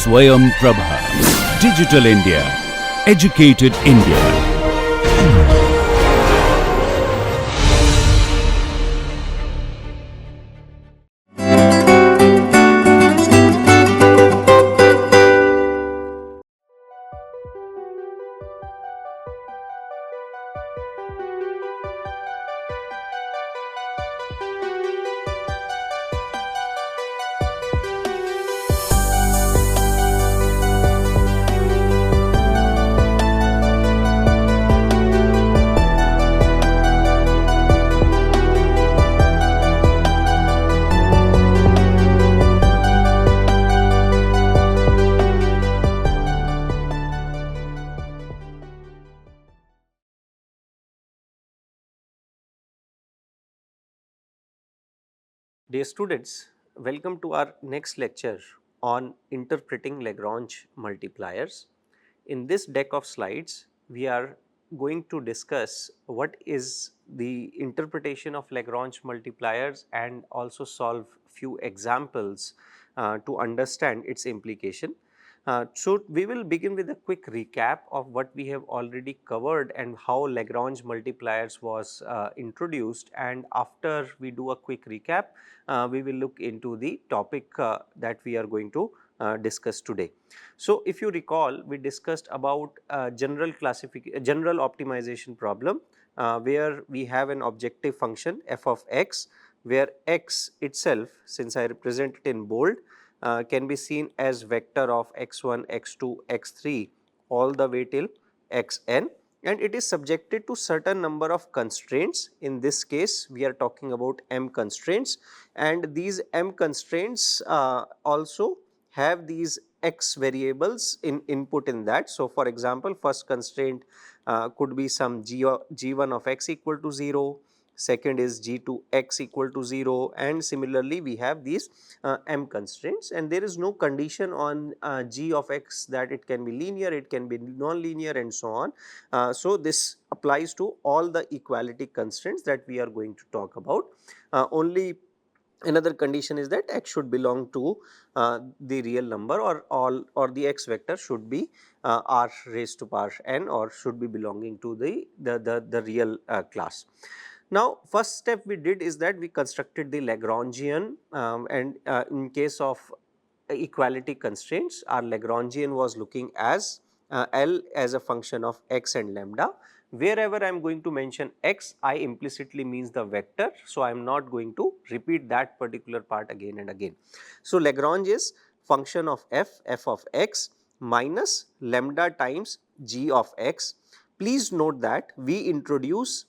Swayam Prabha. Digital India. Educated India. Dear students, welcome to our next lecture on interpreting Lagrange multipliers. In this deck of slides, we are going to discuss what is the interpretation of Lagrange multipliers and also solve few examples to understand its implication. So, we will begin with a quick recap of what we have already covered and how Lagrange multipliers was introduced, and after we do a quick recap, we will look into the topic that we are going to discuss today. So, if you recall, we discussed about general optimization problem where we have an objective function f of x, where x itself, since I represent it in bold, can be seen as vector of x1, x2, x3 all the way till xn, and it is subjected to certain number of constraints. In this case, we are talking about m constraints, and these m constraints also have these x variables in input in that. So, for example, first constraint could be some g1 of x equal to 0, second is g2 x equal to 0, and similarly we have these m constraints, and there is no condition on g of x that it can be linear, it can be non-linear, and so on. So, this applies to all the equality constraints that we are going to talk about. Only another condition is that x should belong to the real number, or the x vector should be r raised to power n, or should be belonging to the real class. Now, first step we did is that we constructed the Lagrangian, and in case of equality constraints, our Lagrangian was looking as L as a function of x and lambda. Wherever I am going to mention x, I implicitly means the vector. So, I am not going to repeat that particular part again and again. So, Lagrange is function of f of x minus lambda times g of x. Please note that we introduce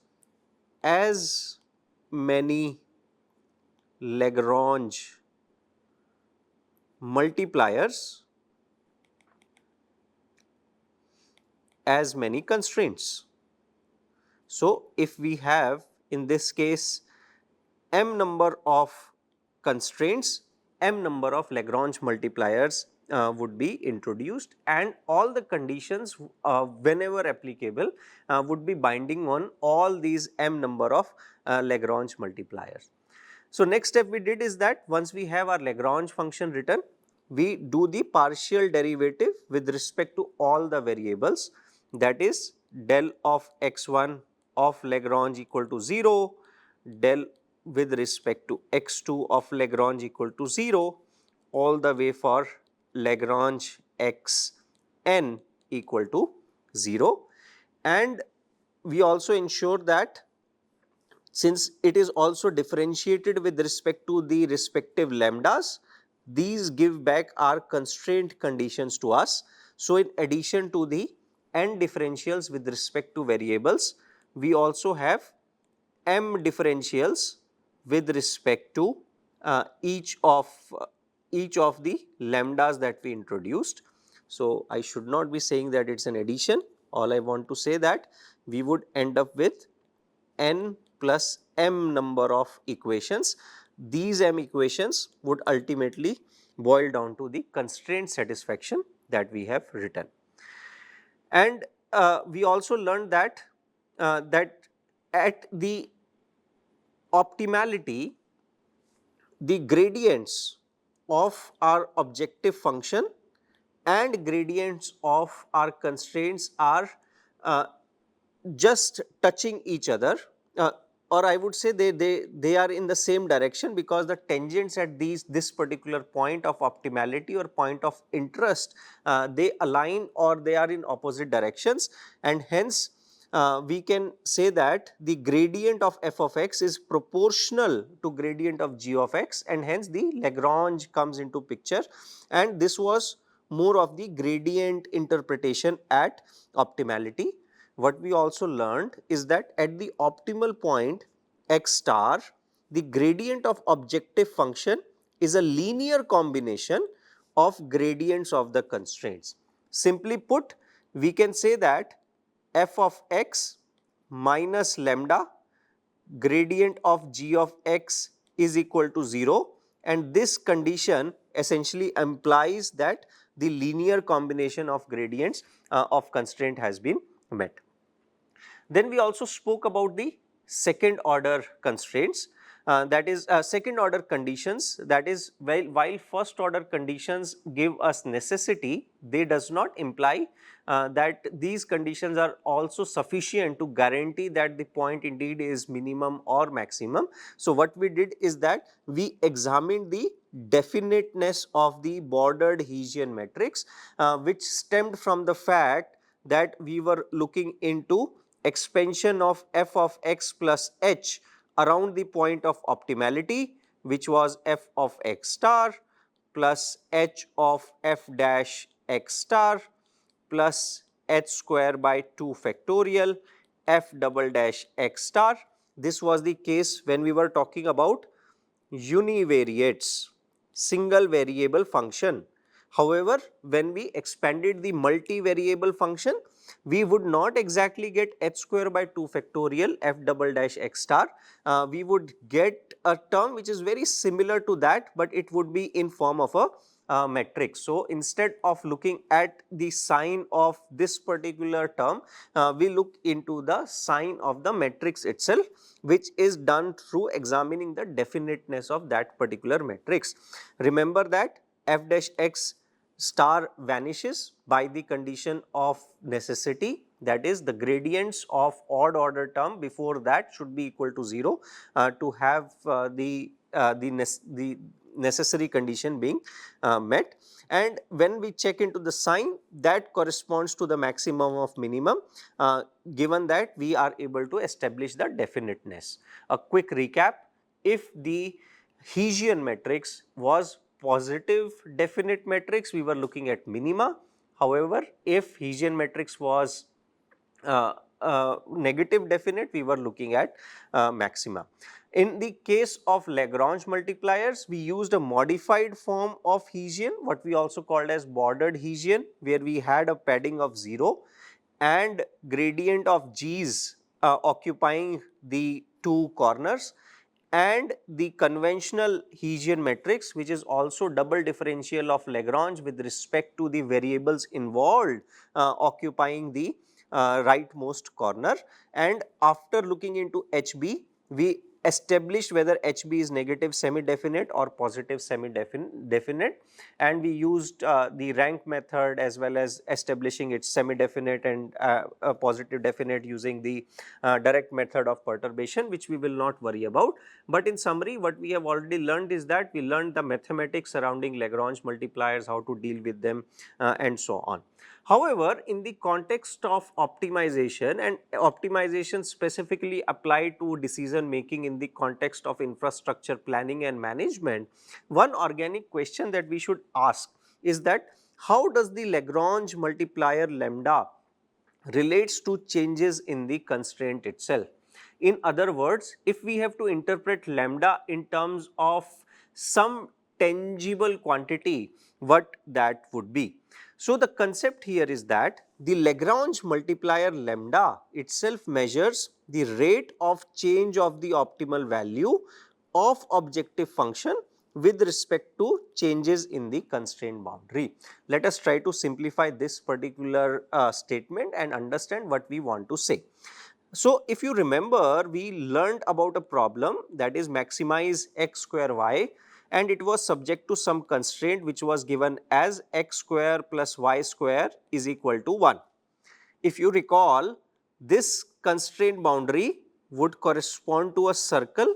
as many Lagrange multipliers as many constraints. So, if we have in this case m number of constraints, m number of Lagrange multipliers would be introduced, and all the conditions whenever applicable would be binding on all these m number of Lagrange multipliers. So, next step we did is that once we have our Lagrange function written, we do the partial derivative with respect to all the variables, that is del of x1 of Lagrange equal to 0, del with respect to x2 of Lagrange equal to 0, all the way for Lagrange x n equal to 0, and we also ensure that since it is also differentiated with respect to the respective lambdas, these give back our constraint conditions to us. So, in addition to the n differentials with respect to variables, we also have m differentials with respect to each of the lambdas that we introduced. So, I should not be saying that it is an addition. All I want to say that we would end up with n plus m number of equations. These m equations would ultimately boil down to the constraint satisfaction that we have written. And we also learned that at the optimality, the gradients of our objective function and gradients of our constraints are uh, just touching each other, uh, or I would say they are in the same direction, because the tangents at this particular point of optimality or point of interest, they align or they are in opposite directions, and hence we can say that the gradient of f of x is proportional to gradient of g of x, and hence the Lagrange comes into picture, and this was more of the gradient interpretation at optimality. What we also learned is that at the optimal point x star, the gradient of objective function is a linear combination of gradients of the constraints. Simply put, we can say that f of x minus lambda gradient of g of x is equal to 0, and this condition essentially implies that the linear combination of gradients of constraint has been met. Then we also spoke about the second order constraints, that is second order conditions, that is while first order conditions give us necessity, they does not imply that these conditions are also sufficient to guarantee that the point indeed is minimum or maximum. So what we did is that we examined the definiteness of the bordered Hessian matrix, which stemmed from the fact that we were looking into expansion of f of x plus h around the point of optimality, which was f of x star plus h of f dash x star plus h square by 2 factorial f double dash x star. This was the case when we were talking about univariates, single variable function. However, when we expanded the multivariable function, we would not exactly get h square by 2 factorial f double dash x star. We would get a term which is very similar to that, but it would be in form of a matrix. So, instead of looking at the sign of this particular term, we look into the sign of the matrix itself, which is done through examining the definiteness of that particular matrix. Remember that f dash x star vanishes by the condition of necessity, that is the gradients of odd order term before that should be equal to 0 to have the necessary condition being met. And when we check into the sign, that corresponds to the maximum of minimum, given that we are able to establish the definiteness. A quick recap: if the Hessian matrix was positive definite matrix, we were looking at minima. However, if Hessian matrix was uh, negative definite, we were looking at maxima. In the case of Lagrange multipliers, we used a modified form of Hessian, what we also called as bordered Hessian, where we had a padding of 0 and gradient of g's occupying the two corners, and the conventional Hessian matrix, which is also double differential of Lagrange with respect to the variables involved occupying the rightmost corner. And after looking into HB, we established whether HB is negative semi-definite or positive semi-definite, and we used the rank method as well as establishing its semi-definite and positive definite using the direct method of perturbation, which we will not worry about. But in summary, what we have already learned is that we learned the mathematics surrounding Lagrange multipliers, how to deal with them and so on. However, in the context of optimization, and optimization specifically applied to decision making in the context of infrastructure planning and management, one organic question that we should ask is that how does the Lagrange multiplier lambda relates to changes in the constraint itself? In other words, if we have to interpret lambda in terms of some tangible quantity, what that would be? So, the concept here is that the Lagrange multiplier lambda itself measures the rate of change of the optimal value of objective function with respect to changes in the constraint boundary. Let us try to simplify this particular statement and understand what we want to say. So, if you remember, we learned about a problem, that is maximize x square y and it was subject to some constraint which was given as x square plus y square is equal to 1. If you recall, this constraint boundary would correspond to a circle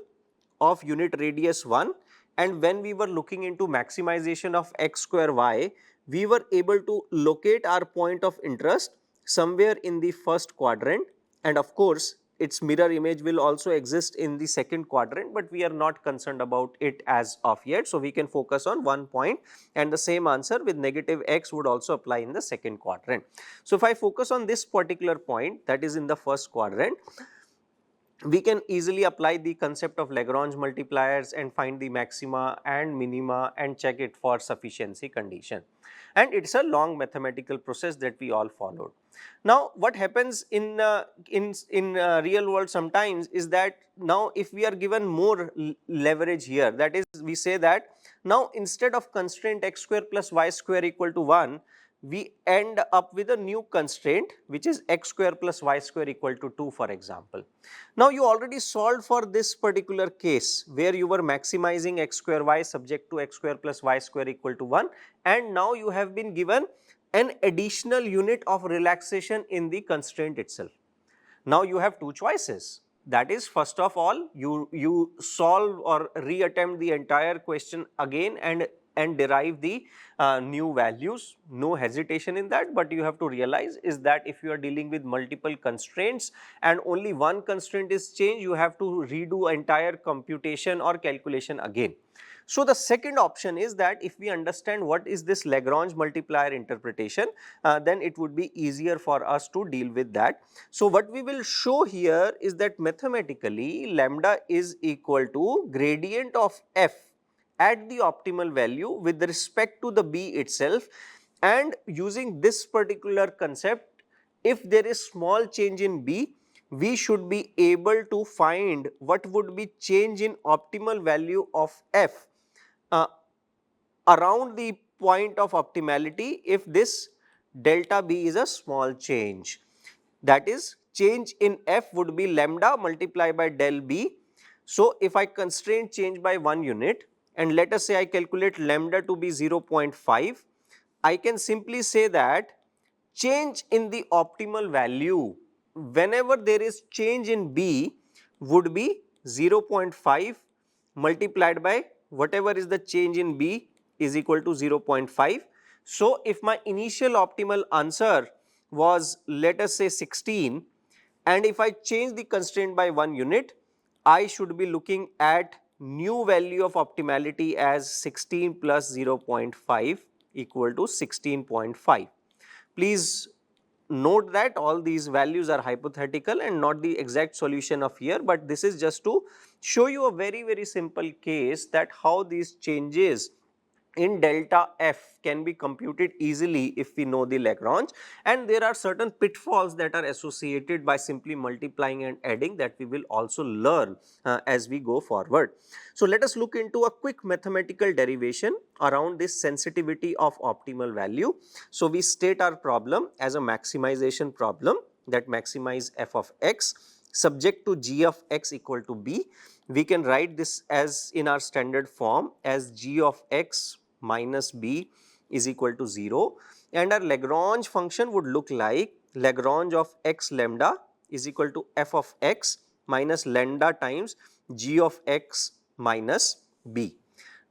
of unit radius 1, and when we were looking into maximization of x square y, we were able to locate our point of interest somewhere in the first quadrant, and of course its mirror image will also exist in the second quadrant, but we are not concerned about it as of yet. So, we can focus on one point, and the same answer with negative x would also apply in the second quadrant. So, if I focus on this particular point, that is in the first quadrant, we can easily apply the concept of Lagrange multipliers and find the maxima and minima and check it for sufficiency condition. And it is a long mathematical process that we all followed. Now, what happens in real world sometimes is that now if we are given more leverage here, that is, we say that now instead of constraint x square plus y square equal to 1, we end up with a new constraint which is x square plus y square equal to 2, for example. Now, you already solved for this particular case where you were maximizing x square y subject to x square plus y square equal to 1, and now you have been given an additional unit of relaxation in the constraint itself. Now, you have two choices. That is, first of all, you solve or reattempt the entire question again and derive the new values. No hesitation in that, but you have to realize is that if you are dealing with multiple constraints and only one constraint is changed, you have to redo entire computation or calculation again. So, the second option is that if we understand what is this Lagrange multiplier interpretation, then it would be easier for us to deal with that. So, what we will show here is that mathematically lambda is equal to gradient of f at the optimal value with respect to the b itself, and using this particular concept, if there is small change in b, we should be able to find what would be change in optimal value of f uh, around the point of optimality if this delta b is a small change. That is, change in f would be lambda multiplied by del b. So, if I constrain change by 1 unit and let us say I calculate lambda to be 0.5, I can simply say that change in the optimal value whenever there is change in b would be 0.5 multiplied by whatever is the change in b is equal to 0.5. So, if my initial optimal answer was let us say 16, and if I change the constraint by 1 unit, I should be looking at new value of optimality as 16 plus 0.5 equal to 16.5. Please note that all these values are hypothetical and not the exact solution of here, but this is just to show you a very simple case that how these changes in delta f can be computed easily if we know the Lagrange, and there are certain pitfalls that are associated by simply multiplying and adding that we will also learn as we go forward. So, let us look into a quick mathematical derivation around this sensitivity of optimal value. So, we state our problem as a maximization problem that maximize f of x subject to g of x equal to b. We can write this as in our standard form as g of x minus b is equal to 0, and our Lagrange function would look like Lagrange of x lambda is equal to f of x minus lambda times g of x minus b.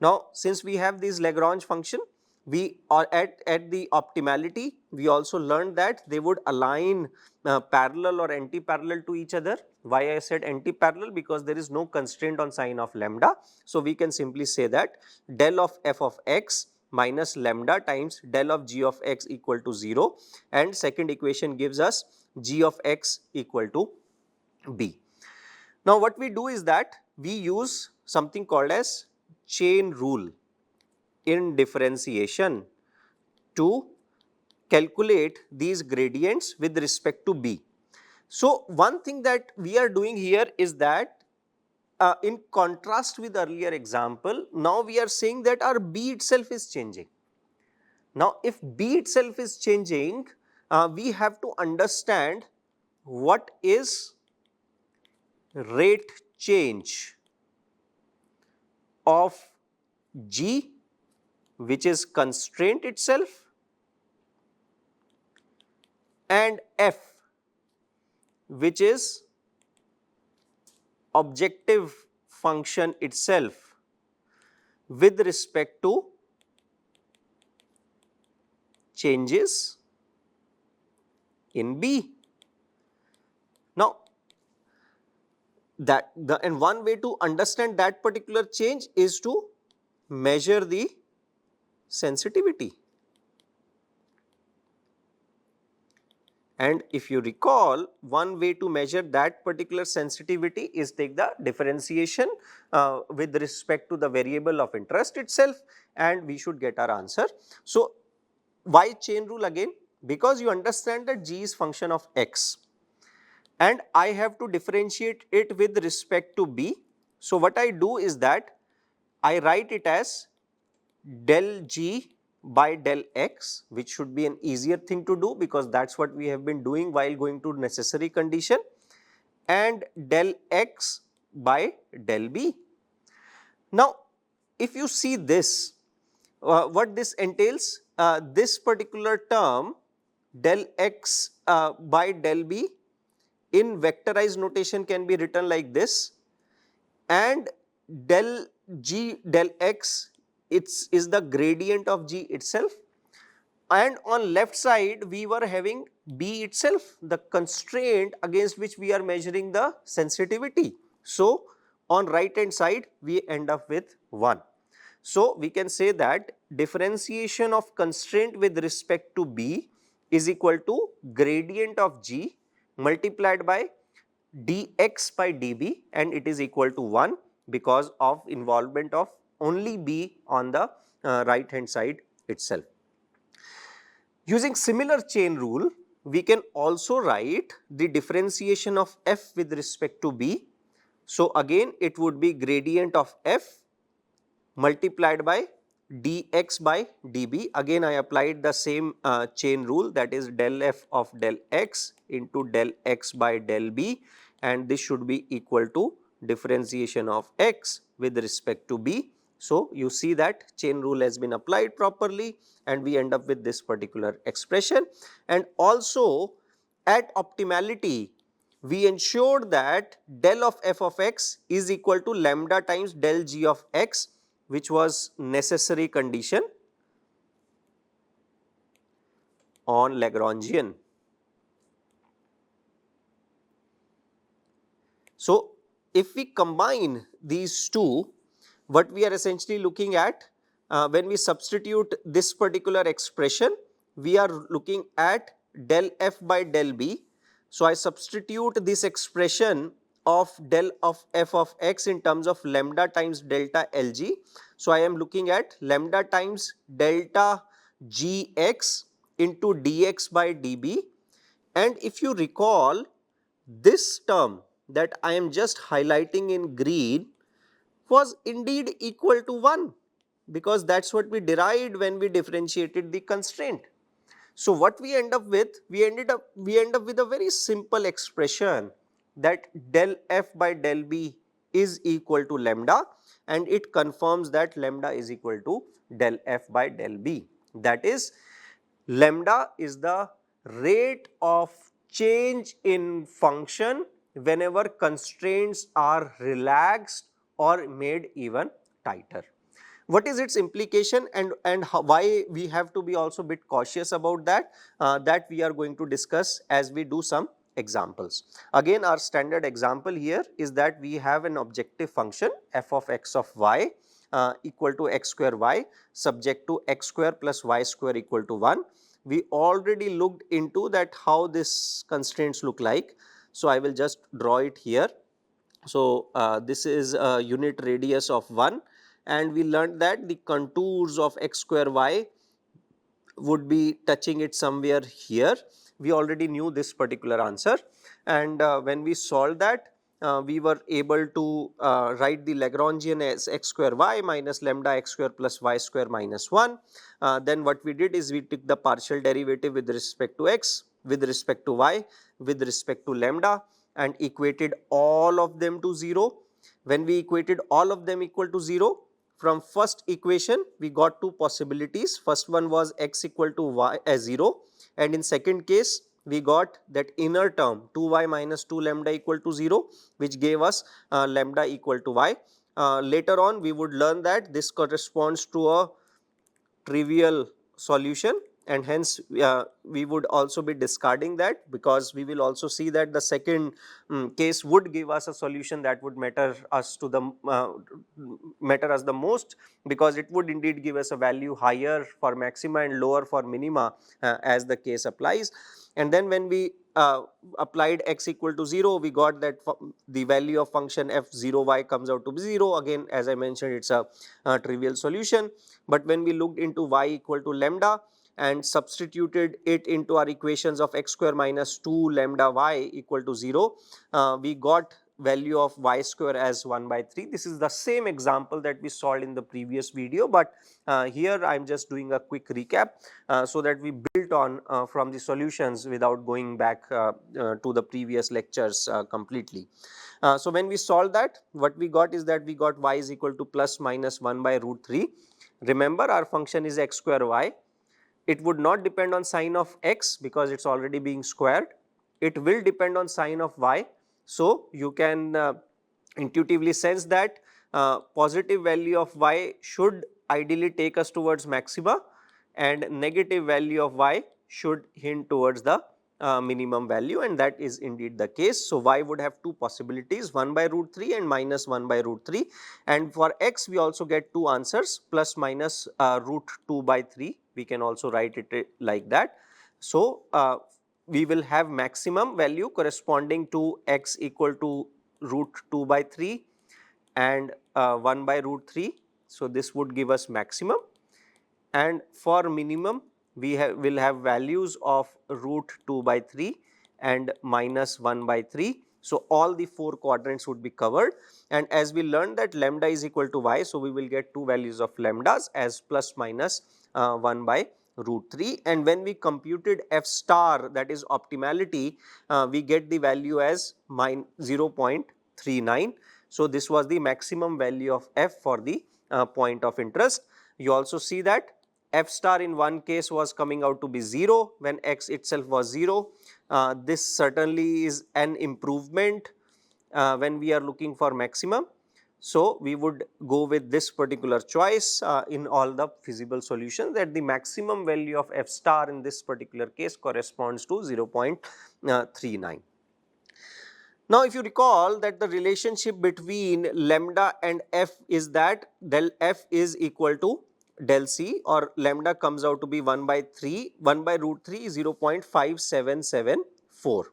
Now, since we have this Lagrange function, we are at the optimality, we also learned that they would align parallel or anti-parallel to each other. Why I said anti-parallel? Because there is no constraint on sign of lambda. So, we can simply say that del of f of x minus lambda times del of g of x equal to 0, and second equation gives us g of x equal to b. Now, what we do is that we use something called as chain rule in differentiation to calculate these gradients with respect to b. So, one thing that we are doing here is that in contrast with earlier example, now we are saying that our b itself is changing. Now, if b itself is changing, we have to understand what is rate change of G, which is constraint itself, and F, which is objective function itself with respect to changes in B. Now, and one way to understand that particular change is to measure the sensitivity. And if you recall, one way to measure that particular sensitivity is take the differentiation with respect to the variable of interest itself, and we should get our answer. So, why chain rule again? Because you understand that G is function of X and I have to differentiate it with respect to B. So, what I do is that I write it as del G by del X, which should be an easier thing to do because that is what we have been doing while going to necessary condition, and del X by del B. Now, if you see this, what this entails, this particular term del X by del B in vectorized notation can be written like this, and del G del X is the gradient of G itself, and on left side we were having B itself, the constraint against which we are measuring the sensitivity. So, on right hand side we end up with 1. So, we can say that differentiation of constraint with respect to B is equal to gradient of G multiplied by dx by dB, and it is equal to 1 because of involvement of only B on the right hand side itself. Using similar chain rule, we can also write the differentiation of f with respect to B. So, again it would be gradient of f multiplied by dx by dB. Again I applied the same chain rule, that is del f of del x into del x by del B, and this should be equal to differentiation of x with respect to B. So, you see that chain rule has been applied properly and we end up with this particular expression. And also at optimality, we ensured that del of f of x is equal to lambda times del g of x, which was necessary condition on Lagrangian. So, if we combine these two, what we are essentially looking at, when we substitute this particular expression, we are looking at del f by del B. So, I substitute this expression of del of f of x in terms of lambda times delta Lg. So, I am looking at lambda times delta Gx into dx by dB, and if you recall, this term that I am just highlighting in green was indeed equal to 1 because that is what we derived when we differentiated the constraint. So, what we end up with? We end up with a very simple expression that del f by del B is equal to lambda, and it confirms that lambda is equal to del f by del B. That is, lambda is the rate of change in function whenever constraints are relaxed or made even tighter. What is its implication, and why we have to be also a bit cautious about that, that we are going to discuss as we do some examples. Again, our standard example here is that we have an objective function f of x of y equal to x square y subject to x square plus y square equal to 1. We already looked into that how this constraints look like. So, I will just draw it here. So, this is a unit radius of 1, and we learned that the contours of x square y would be touching it somewhere here. We already knew this particular answer, and when we solved that, we were able to write the Lagrangian as x square y minus lambda x square plus y square minus 1. Then what we did is we took the partial derivative with respect to x, with respect to y, with respect to lambda, and equated all of them to 0. When we equated all of them equal to 0, from first equation we got two possibilities. First one was x equal to y as 0, and in second case we got that inner term 2y minus 2 lambda equal to 0, which gave us lambda equal to y. Later on we would learn that this corresponds to a trivial solution, and hence we would also be discarding that, because we will also see that the second case would give us a solution that would matter us the most, because it would indeed give us a value higher for maxima and lower for minima as the case applies. And then when we applied x equal to 0, we got that the value of function f0y comes out to be 0. Again, as I mentioned, it's a trivial solution. But when we looked into y equal to lambda and substituted it into our equations of x square minus 2 lambda y equal to 0, we got value of y square as 1 by 3. This is the same example that we solved in the previous video, but here I am just doing a quick recap so that we built on from the solutions without going back to the previous lectures completely. So when we solve that, what we got is that we got y is equal to plus minus 1 by root 3. Remember, our function is x square y. It would not depend on sign of x because it's already being squared. It will depend on sign of y. So you can intuitively sense that positive value of y should ideally take us towards maxima, and negative value of y should hint towards the minimum value, and that is indeed the case. So y would have two possibilities, 1 by root 3 and minus 1 by root 3, and for x we also get two answers, plus minus root 2 by 3. We can also write it like that. So we will have maximum value corresponding to x equal to root 2 by 3 and 1 by root 3. So this would give us maximum, and for minimum we will have values of root 2 by 3 and minus 1 by 3. So all the four quadrants would be covered, and as we learned that lambda is equal to y, so we will get two values of lambdas as plus minus 1 by root 3, and when we computed f star, that is optimality, we get the value as 0.39. So this was the maximum value of f for the point of interest. You also see that f star in one case was coming out to be 0 when x itself was 0. This certainly is an improvement when we are looking for maximum. So we would go with this particular choice in all the feasible solutions, that the maximum value of f star in this particular case corresponds to 0.39. Now, if you recall that the relationship between lambda and f is that del f is equal to del c, or lambda comes out to be 1 by 3, 1 by root 3 is 0.5774.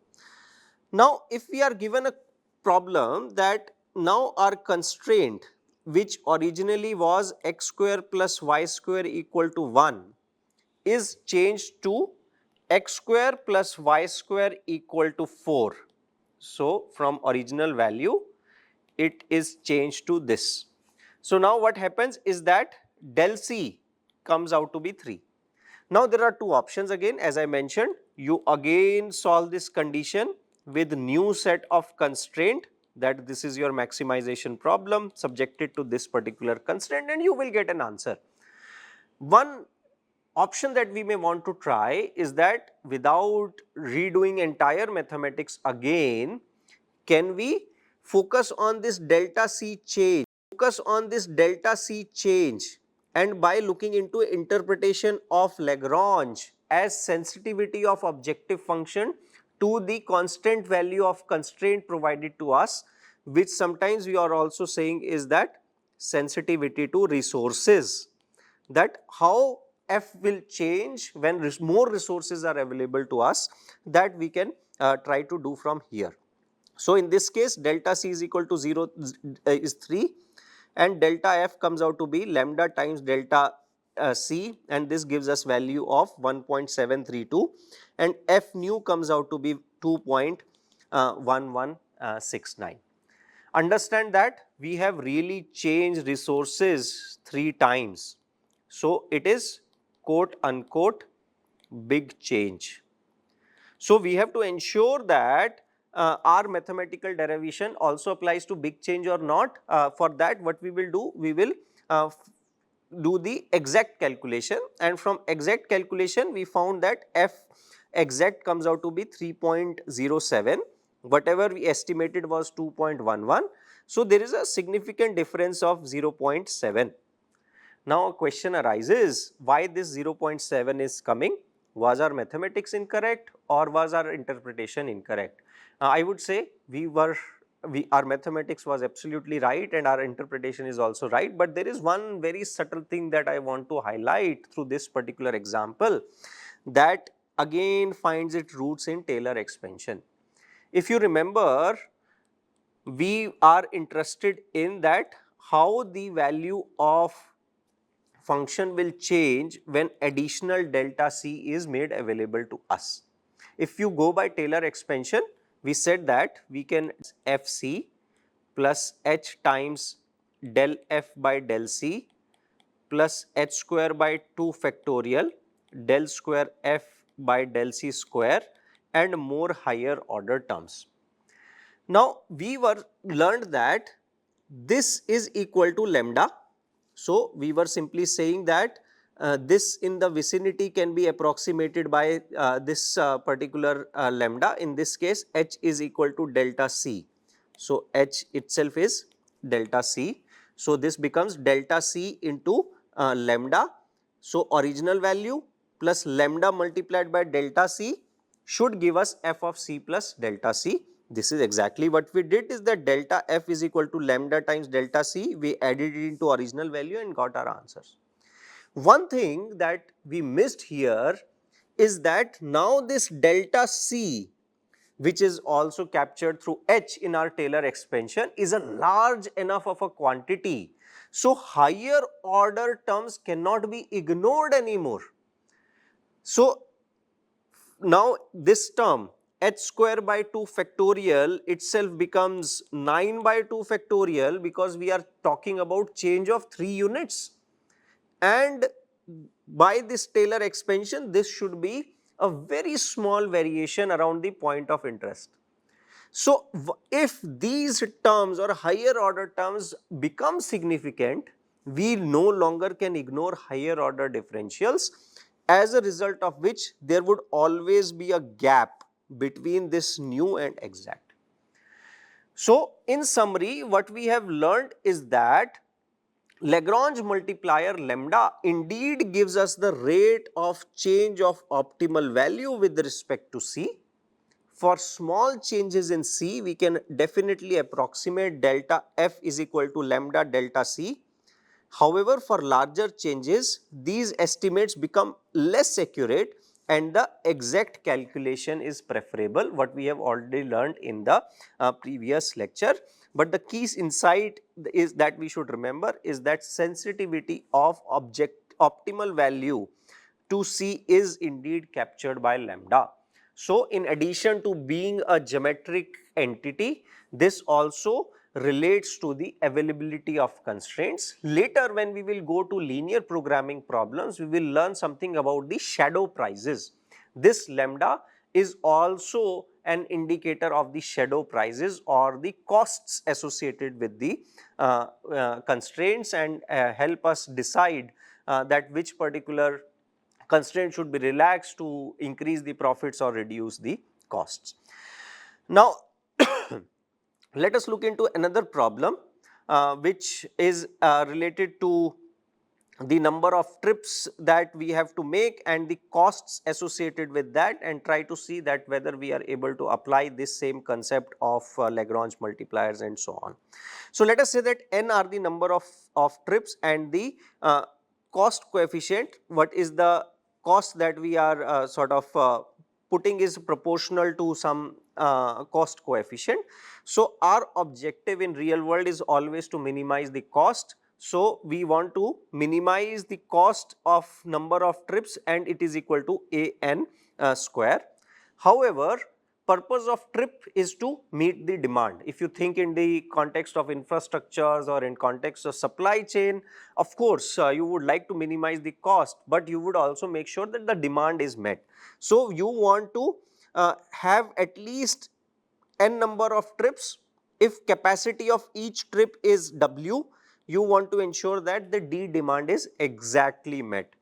Now, if we are given a problem that now our constraint, which originally was x square plus y square equal to 1, is changed to x square plus y square equal to 4. So, from original value it is changed to this. So, now what happens is that del c comes out to be 3. Now, there are two options again, as I mentioned. You again solve this condition with new set of constraint, that this is your maximization problem subjected to this particular constraint, and you will get an answer. One option that we may want to try is that without redoing entire mathematics again, can we focus on this delta c change, and by looking into interpretation of Lagrange as sensitivity of objective function to the constant value of constraint provided to us, which sometimes we are also saying is that sensitivity to resources, that how f will change when more resources are available to us, that we can try to do from here. So, in this case delta c is equal to 0 is 3, and delta f comes out to be lambda times delta c, and this gives us value of 1.732, and f nu comes out to be 2.1169. Understand that we have really changed resources 3 times. So, it is quote unquote big change. So, we have to ensure that our mathematical derivation also applies to big change or not. For that, what we will do, we will do the exact calculation, and from exact calculation we found that f exact comes out to be 3.07, whatever we estimated was 2.11. So, there is a significant difference of 0.7. Now, a question arises, why this 0.7 is coming? Was our mathematics incorrect or was our interpretation incorrect? I would say our mathematics was absolutely right and our interpretation is also right, but there is one very subtle thing that I want to highlight through this particular example, that again finds its roots in Taylor expansion. If you remember, we are interested in that how the value of function will change when additional delta c is made available to us. If you go by Taylor expansion, we said that we can fc plus h times del f by del c plus h square by 2 factorial del square f by del c square and more higher order terms. Now, we were learned that this is equal to lambda. So, we were simply saying that this in the vicinity can be approximated by this particular lambda. In this case, h is equal to delta c. So, h itself is delta c. So, this becomes delta c into lambda. So, original value plus lambda multiplied by delta c should give us f of c plus delta c. This is exactly what we did, is that delta f is equal to lambda times delta c. We added it into original value and got our answers. One thing that we missed here is that now this delta c, which is also captured through h in our Taylor expansion, is a large enough of a quantity. So, higher order terms cannot be ignored anymore. So, now this term h square by 2 factorial itself becomes 9 by 2 factorial, because we are talking about change of 3 units, and by this Taylor expansion this should be a very small variation around the point of interest. So, if these terms or higher order terms become significant, we no longer can ignore higher order differentials, as a result of which there would always be a gap between this new and exact. So, in summary, what we have learned is that Lagrange multiplier lambda indeed gives us the rate of change of optimal value with respect to C. For small changes in C, we can definitely approximate delta F is equal to lambda delta C. However, for larger changes, these estimates become less accurate and the exact calculation is preferable, what we have already learned in the previous lecture. But the key insight is that we should remember is that sensitivity of optimal value to C is indeed captured by lambda. So, in addition to being a geometric entity, this also relates to the availability of constraints. Later, when we will go to linear programming problems, we will learn something about the shadow prices. This lambda is also an indicator of the shadow prices or the costs associated with the constraints, and help us decide that which particular constraint should be relaxed to increase the profits or reduce the costs. Now, let us look into another problem which is related to the number of trips that we have to make and the costs associated with that, and try to see that whether we are able to apply this same concept of Lagrange multipliers and so on. So, let us say that n are the number of trips and the cost coefficient, what is the cost that we are putting is proportional to some cost coefficient. So, our objective in real world is always to minimize the cost. So, we want to minimize the cost of number of trips and it is equal to an square. However, purpose of trip is to meet the demand. If you think in the context of infrastructures or in context of supply chain, of course, you would like to minimize the cost, but you would also make sure that the demand is met. So, you want to have at least n number of trips. If capacity of each trip is W, you want to ensure that the D demand is exactly met.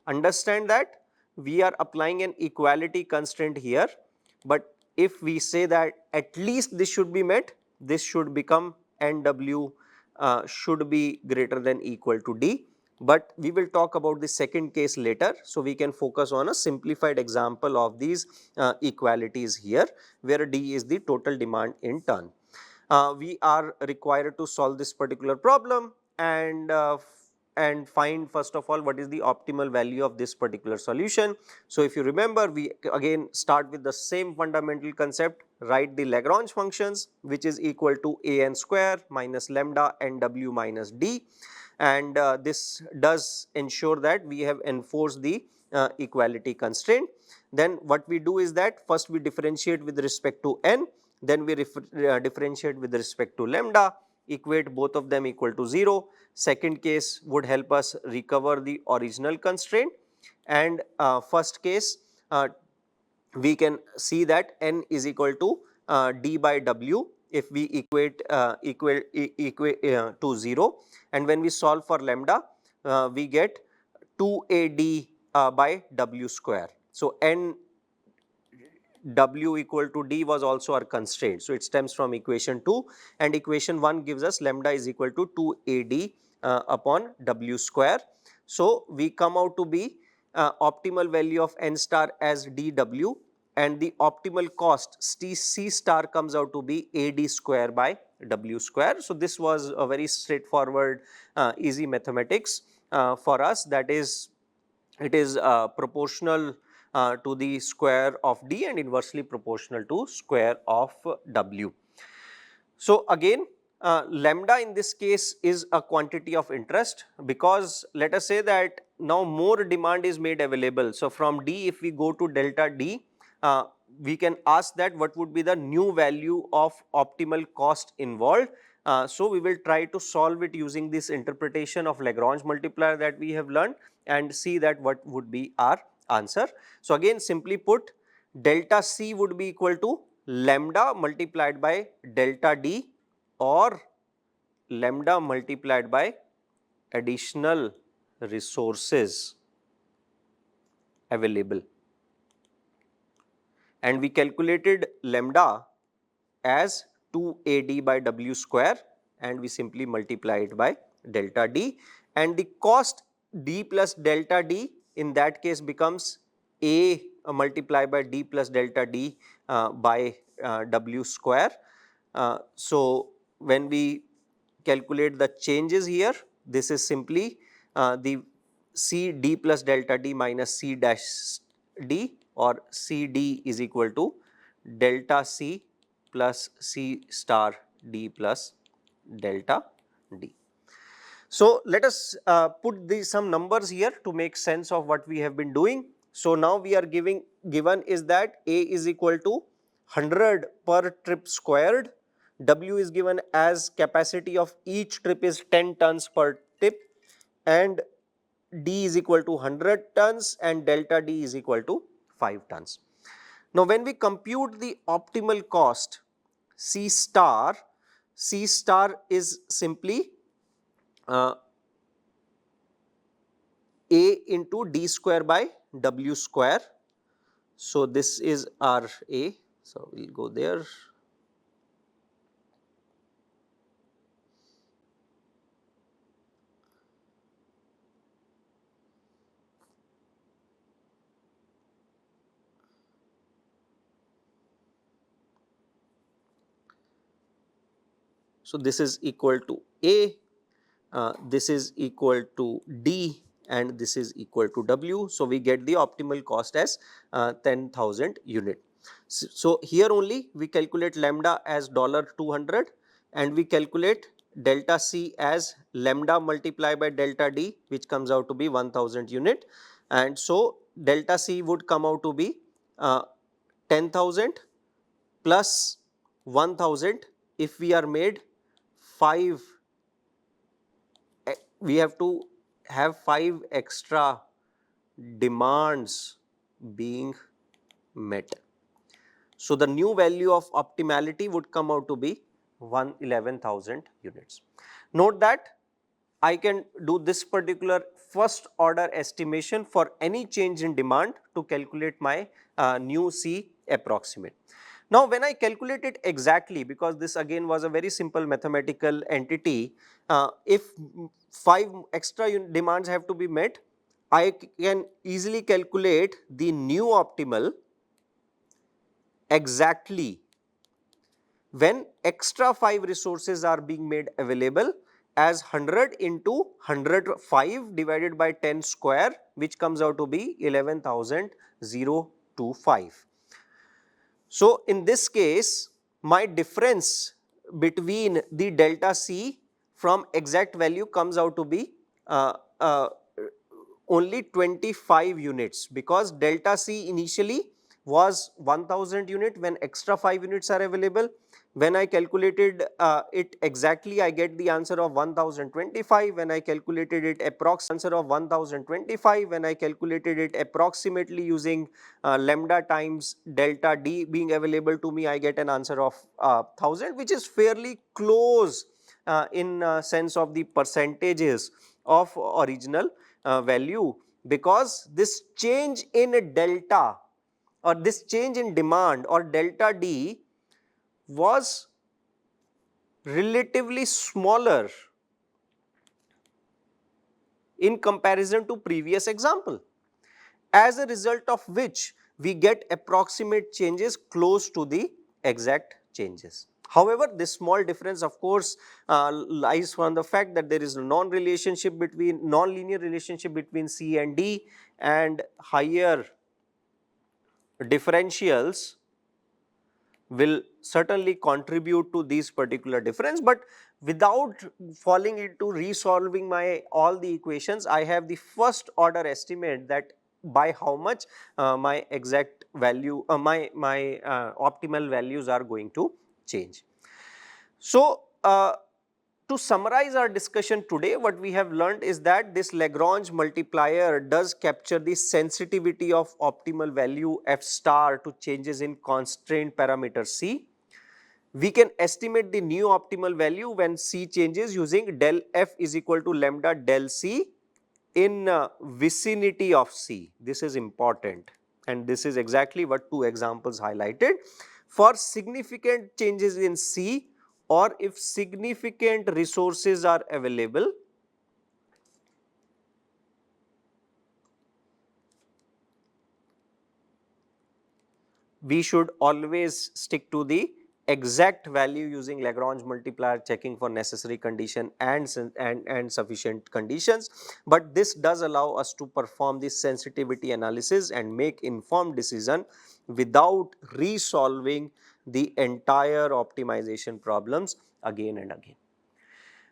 Understand that we are applying an equality constraint here, but if we say that at least this should be met, this should become NW should be greater than equal to D. But we will talk about the second case later, so we can focus on a simplified example of these equalities here, where D is the total demand in turn. We are required to solve this particular problem and find first of all what is the optimal value of this particular solution. So, if you remember, we again start with the same fundamental concept, write the Lagrange functions, which is equal to an square minus lambda nw minus d, and this does ensure that we have enforced the equality constraint. Then what we do is that first we differentiate with respect to n, then we differentiate with respect to lambda, equate both of them equal to 0. Second case would help us recover the original constraint, and first case we can see that n is equal to d by w if we equate to 0, and when we solve for lambda we get 2ad by w square. So, n w equal to d was also our constraint. So, it stems from equation 2, and equation 1 gives us lambda is equal to 2ad upon w square. So, we come out to be optimal value of n star as dw, and the optimal cost c star comes out to be ad square by w square. So, this was a very straightforward easy mathematics for us, that is it is proportional to the square of d and inversely proportional to square of w. So, again lambda in this case is a quantity of interest, because let us say that now more demand is made available. So, from d if we go to delta d, we can ask that what would be the new value of optimal cost involved. So, we will try to solve it using this interpretation of Lagrange multiplier that we have learned and see that what would be our answer. So, again simply put, delta C would be equal to lambda multiplied by delta D or lambda multiplied by additional resources available, and we calculated lambda as 2ad by w square, and we simply multiply it by delta d, and the cost d plus delta d in that case becomes a multiplied by d plus delta d by w square. So, when we calculate the changes here, this is simply the c d plus delta d minus c dash d, or c d is equal to delta c plus c star d plus delta d. So, let us put some numbers here to make sense of what we have been doing. So, now we are given is that A is equal to 100 per trip squared, W is given as capacity of each trip is 10 tons per trip, and D is equal to 100 tons and delta D is equal to 5 tons. Now, when we compute the optimal cost C star is simply uh, A into D square by W square. So, this is our A. So, we will go there. So, this is equal to A, this is equal to D, and this is equal to W. So, we get the optimal cost as 10,000 unit. So, here only we calculate lambda as $200 and we calculate delta C as lambda multiplied by delta D, which comes out to be 1000 unit, and so delta C would come out to be 10,000 plus 1000 if we are made 5, we have to have 5 extra demands being met. So, the new value of optimality would come out to be 11,000 units. Note that I can do this particular first order estimation for any change in demand to calculate my new C approximate. Now, when I calculate it exactly, because this again was a very simple mathematical entity, if 5 extra demands have to be met, I can easily calculate the new optimal exactly when extra 5 resources are being made available as 100 into 105 divided by 10 square, which comes out to be 11,025. So, in this case, my difference between the delta C from exact value comes out to be uh, uh, only 25 units, because delta C initially was 1000 unit when extra 5 units are available. When I calculated it exactly, I get the answer of 1025. When I calculated it answer of 1025, when I calculated it approximately using lambda times delta D being available to me, I get an answer of 1000, which is fairly close in sense of the percentages of original value, because this change in delta or this change in demand or delta D was relatively smaller in comparison to previous example, as a result of which we get approximate changes close to the exact changes. However, this small difference of course lies from the fact that there is a non-linear relationship between C and D, and higher differentials will certainly contribute to these particular difference, but without falling into resolving my all the equations, I have the first order estimate that by how much my exact value my optimal values are going to change. So, to summarize our discussion today, what we have learned is that this Lagrange multiplier does capture the sensitivity of optimal value f star to changes in constraint parameter C. We can estimate the new optimal value when C changes using del f is equal to lambda del C in vicinity of C. This is important, and this is exactly what two examples highlighted. For significant changes in C, or if significant resources are available, we should always stick to the exact value using Lagrange multiplier, checking for necessary condition and sufficient conditions. But this does allow us to perform this sensitivity analysis and make informed decision without resolving the entire optimization problems again and again.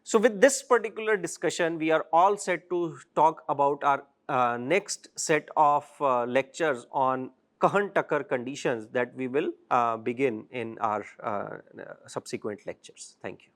So, with this particular discussion, we are all set to talk about our next set of lectures on Kahan-Tucker conditions that we will begin in our subsequent lectures. Thank you.